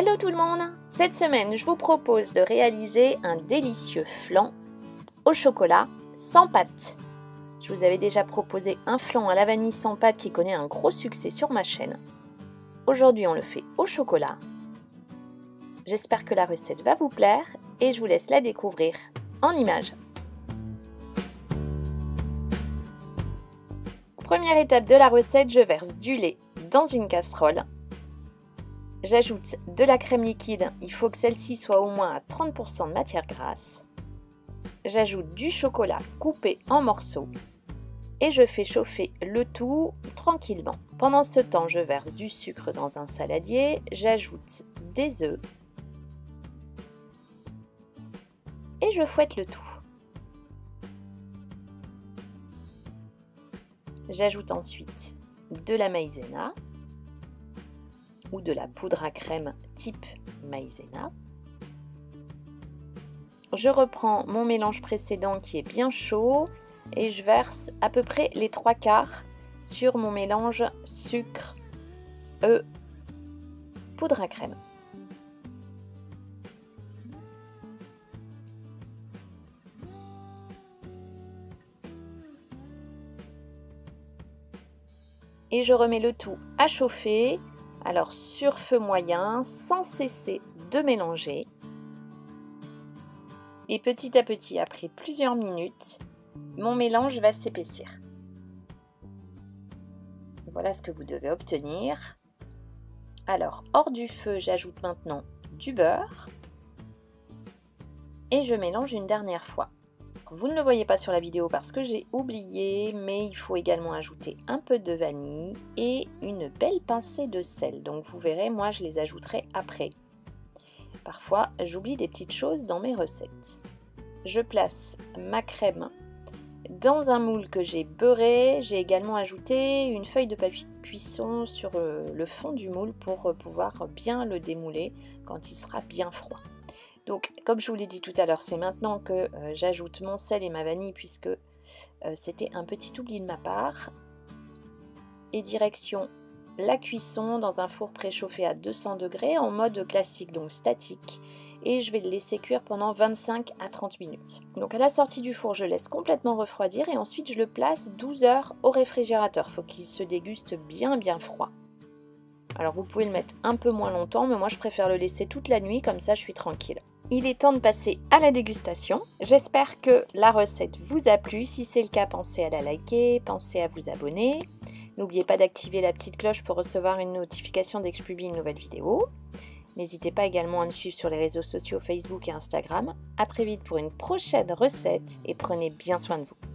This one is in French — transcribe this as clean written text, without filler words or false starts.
Hello tout le monde! Cette semaine, je vous propose de réaliser un délicieux flan au chocolat sans pâte. Je vous avais déjà proposé un flan à la vanille sans pâte qui connaît un gros succès sur ma chaîne. Aujourd'hui, on le fait au chocolat. J'espère que la recette va vous plaire et je vous laisse la découvrir en images. Première étape de la recette, je verse du lait dans une casserole. J'ajoute de la crème liquide, il faut que celle-ci soit au moins à 30% de matière grasse. J'ajoute du chocolat coupé en morceaux et je fais chauffer le tout tranquillement. Pendant ce temps, je verse du sucre dans un saladier, j'ajoute des œufs et je fouette le tout. J'ajoute ensuite de la maïzena ou de la poudre à crème type maïzena. Je reprends mon mélange précédent qui est bien chaud et je verse à peu près les 3/4 sur mon mélange sucre, œufs, poudre à crème. Et je remets le tout à chauffer, alors sur feu moyen, sans cesser de mélanger. Et petit à petit, après plusieurs minutes, mon mélange va s'épaissir. Voilà ce que vous devez obtenir. Alors, hors du feu, j'ajoute maintenant du beurre et je mélange une dernière fois. Vous ne le voyez pas sur la vidéo parce que j'ai oublié, mais il faut également ajouter un peu de vanille et une belle pincée de sel. Donc vous verrez, moi je les ajouterai après. Parfois, j'oublie des petites choses dans mes recettes. Je place ma crème dans un moule que j'ai beurré. J'ai également ajouté une feuille de papier cuisson sur le fond du moule pour pouvoir bien le démouler quand il sera bien froid. Donc, comme je vous l'ai dit tout à l'heure, c'est maintenant que j'ajoute mon sel et ma vanille puisque c'était un petit oubli de ma part. Et direction la cuisson dans un four préchauffé à 200 degrés en mode classique, donc statique. Et je vais le laisser cuire pendant 25 à 30 minutes. Donc à la sortie du four, je laisse complètement refroidir et ensuite je le place 12 heures au réfrigérateur. Il faut qu'il se déguste bien froid. Alors vous pouvez le mettre un peu moins longtemps, mais moi je préfère le laisser toute la nuit, comme ça je suis tranquille. Il est temps de passer à la dégustation. J'espère que la recette vous a plu. Si c'est le cas, pensez à la liker, pensez à vous abonner. N'oubliez pas d'activer la petite cloche pour recevoir une notification dès que je publie une nouvelle vidéo. N'hésitez pas également à me suivre sur les réseaux sociaux Facebook et Instagram. À très vite pour une prochaine recette et prenez bien soin de vous.